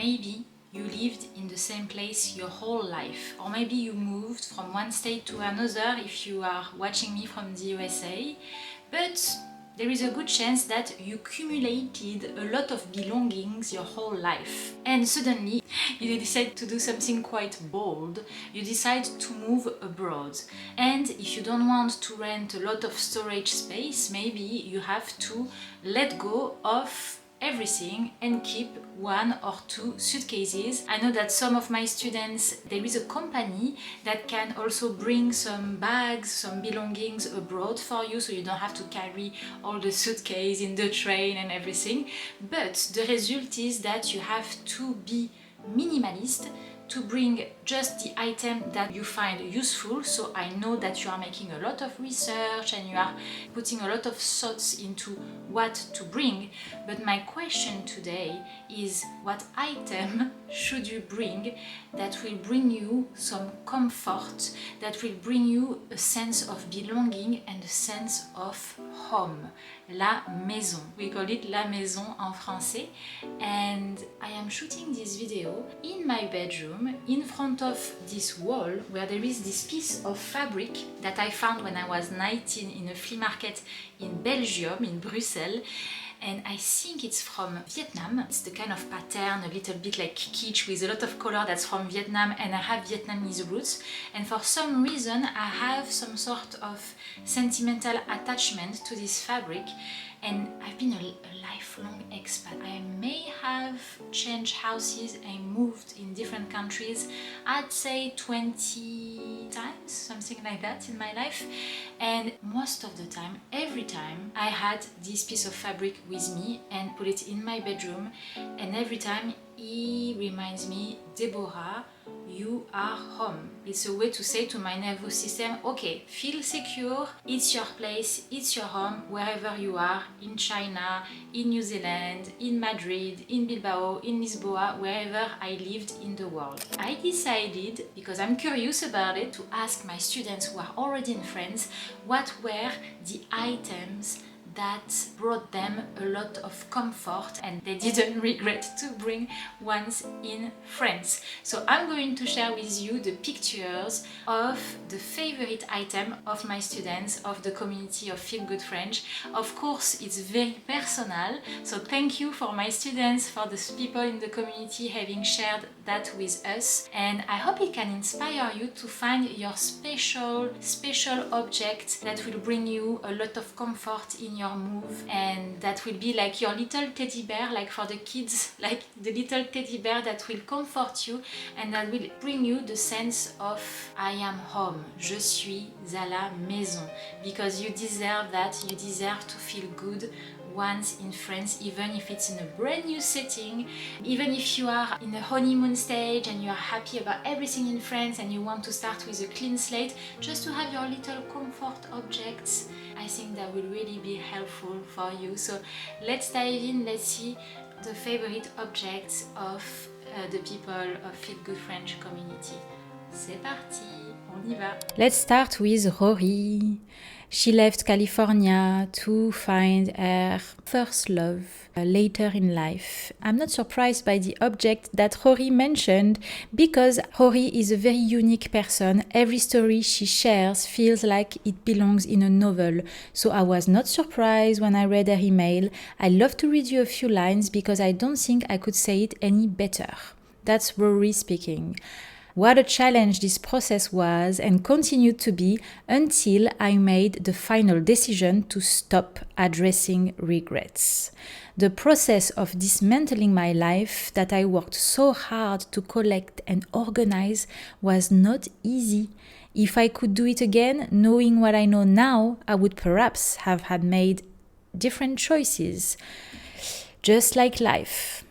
Maybe you lived in the same place your whole life, or maybe you moved from one state to another if you are watching me from the USA, but there is a good chance that you accumulated a lot of belongings your whole life. And suddenly you decide to do something quite bold. You decide to move abroad. And if you don't want to rent a lot of storage space, maybe you have to let go of everything and keep one or two suitcases. I know that some of my students, there is a company that can also bring some bags, some belongings abroad for you, so you don't have to carry all the suitcase in the train and everything. But the result is that you have to be minimalist, to bring just the item that you find useful. So I know that you are making a lot of research and you are putting a lot of thoughts into what to bring, but my question today is, what item should you bring that will bring you some comfort, that will bring you a sense of belonging and a sense of home? La maison. We call it la maison en français. And I am shooting this video in my bedroom in front of this wall where there is this piece of fabric that I found when I was 19 in a flea market in Belgium, in Brussels. And I think it's from Vietnam. It's the kind of pattern, a little bit like kitsch with a lot of color, that's from Vietnam, and I have Vietnamese roots. And for some reason I have some sort of sentimental attachment to this fabric. And I've been a lifelong expat. I may have changed houses and moved in different countries, I'd say 20 times, something like that in my life. And most of the time, every time, I had this piece of fabric with me and put it in my bedroom. And every time it reminds me, Deborah, you are home. It's a way to say to my nervous system, okay, feel secure, it's your place, it's your home, wherever you are, in China, in New Zealand, in Madrid, in Bilbao, in Lisboa, wherever I lived in the world. I decided, because I'm curious about it, to ask my students who are already in France, what were the items that brought them a lot of comfort and they didn't regret to bring once in France. So I'm going to share with you the pictures of the favorite item of my students, of the community of Feel Good French. Of course, it's very personal, so thank you for my students, for the people in the community having shared that with us, and I hope it can inspire you to find your special object that will bring you a lot of comfort in your move, and that will be like your little teddy bear, like for the kids, like the little teddy bear that will comfort you and that will bring you the sense of I am home, je suis à la maison, because you deserve that, you deserve to feel good once in France, even if it's in a brand new setting, even if you are in a honeymoon stage and you are happy about everything in France and you want to start with a clean slate, just to have your little comfort objects, I think that will really be helpful for you. So let's dive in, let's see the favorite objects of the people of Feel Good French community. C'est parti, on y va. Let's start with Rory. She left California to find her first love later in life. I'm not surprised by the object that Rory mentioned, because Rory is a very unique person. Every story she shares feels like it belongs in a novel. So I was not surprised when I read her email. I love to read you a few lines because I don't think I could say it any better. That's Rory speaking. What a challenge this process was and continued to be until I made the final decision to stop addressing regrets. The process of dismantling my life that I worked so hard to collect and organize was not easy. If I could do it again, knowing what I know now, I would perhaps have had made different choices. Just like life.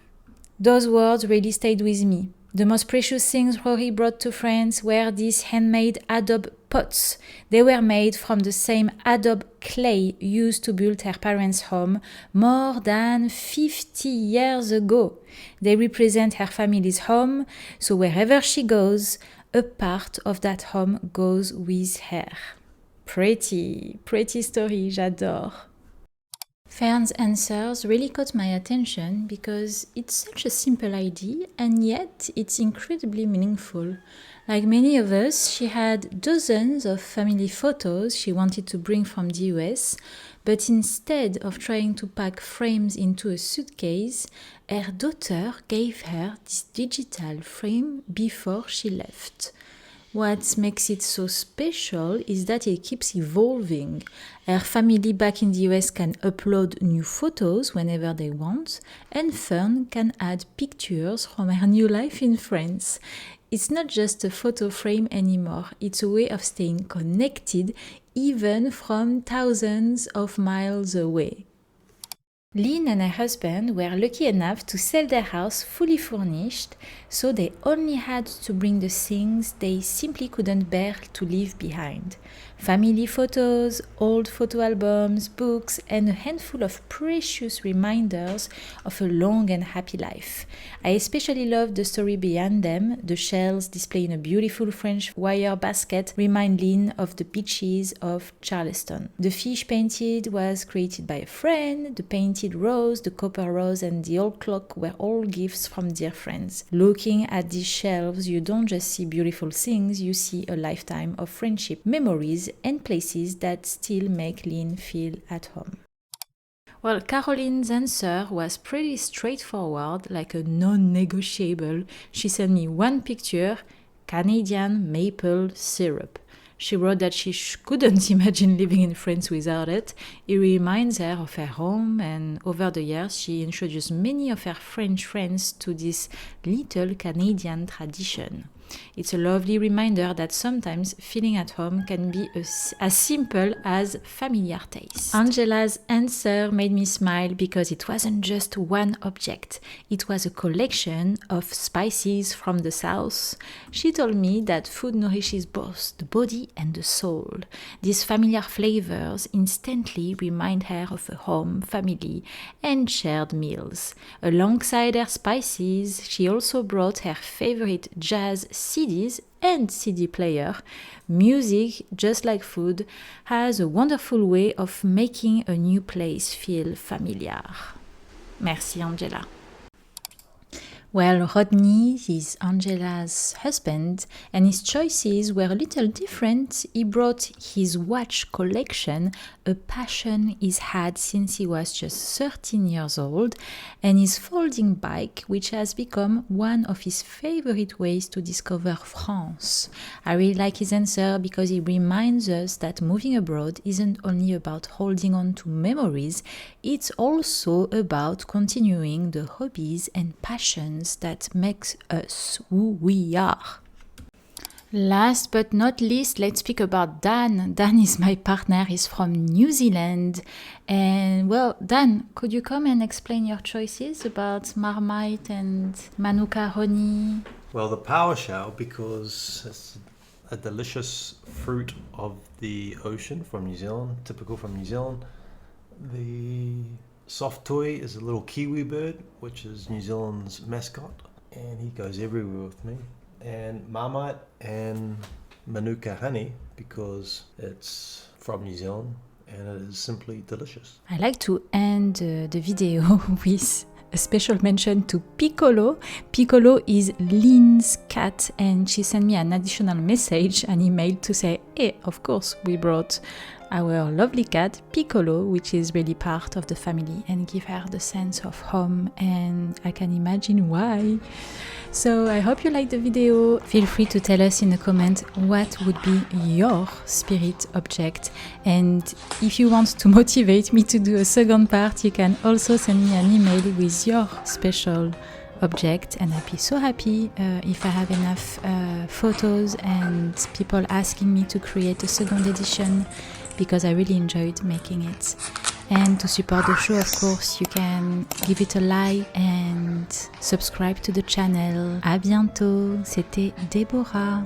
Those words really stayed with me. The most precious things Rory brought to France were these handmade adobe pots. They were made from the same adobe clay used to build her parents' home more than 50 years ago. They represent her family's home, so wherever she goes, a part of that home goes with her. Pretty story, j'adore. Fern's answers really caught my attention because it's such a simple idea and yet it's incredibly meaningful. Like many of us, she had dozens of family photos she wanted to bring from the US, but instead of trying to pack frames into a suitcase, her daughter gave her this digital frame before she left. What makes it so special is that it keeps evolving. Her family back in the US can upload new photos whenever they want, and Fern can add pictures from her new life in France. It's not just a photo frame anymore, it's a way of staying connected even from thousands of miles away. Lynn and her husband were lucky enough to sell their house fully furnished, so they only had to bring the things they simply couldn't bear to leave behind. Family photos, old photo albums, books, and a handful of precious reminders of a long and happy life. I especially love the story behind them. The shells displayed in a beautiful French wire basket remind Lynn of the beaches of Charleston. The fish painted was created by a friend. The painted rose, the copper rose, and the old clock were all gifts from dear friends. Looking at these shelves, you don't just see beautiful things, you see a lifetime of friendship, memories, and places that still make Lynn feel at home. Well, Caroline's answer was pretty straightforward, like a non-negotiable. She sent me one picture, Canadian maple syrup. She wrote that she couldn't imagine living in France without it. It reminds her of her home, and over the years she introduced many of her French friends to this little Canadian tradition. It's a lovely reminder that sometimes feeling at home can be as simple as familiar taste. Angela's answer made me smile because it wasn't just one object. It was a collection of spices from the south. She told me that food nourishes both the body and the soul. These familiar flavors instantly remind her of a home, family, and shared meals. Alongside her spices, she also brought her favorite jazz CDs and CD player. Music, just like food, has a wonderful way of making a new place feel familiar. Merci, Angela. Well, Rodney is Angela's husband, and his choices were a little different. He brought his watch collection, a passion he's had since he was just 13 years old, and his folding bike, which has become one of his favorite ways to discover France. I really like his answer because he reminds us that moving abroad isn't only about holding on to memories, it's also about continuing the hobbies and passions that makes us who we are. Last but not least, let's speak about Dan. Dan is my partner, he's from New Zealand. And well, Dan, could you come and explain your choices about Marmite and Manuka honey? Well, the PowerShell, because it's a delicious fruit of the ocean from New Zealand, typical from New Zealand. The soft toy is a little kiwi bird, which is New Zealand's mascot, and he goes everywhere with me. And Marmite and Manuka honey, because it's from New Zealand and it is simply delicious. I like to end the video with a special mention to Piccolo. Piccolo is Lynn's cat, and she sent me an additional message, an email to say, hey, of course, we brought our lovely cat Piccolo, which is really part of the family, and give her the sense of home, and I can imagine why. So I hope you liked the video. Feel free to tell us in the comment what would be your spirit object, and if you want to motivate me to do a second part, you can also send me an email with your special object, and I'd be so happy if I have enough photos and people asking me to create a second edition, because I really enjoyed making it. And to support the show, of course, you can give it a like and subscribe to the channel. À bientôt, c'était Déborah.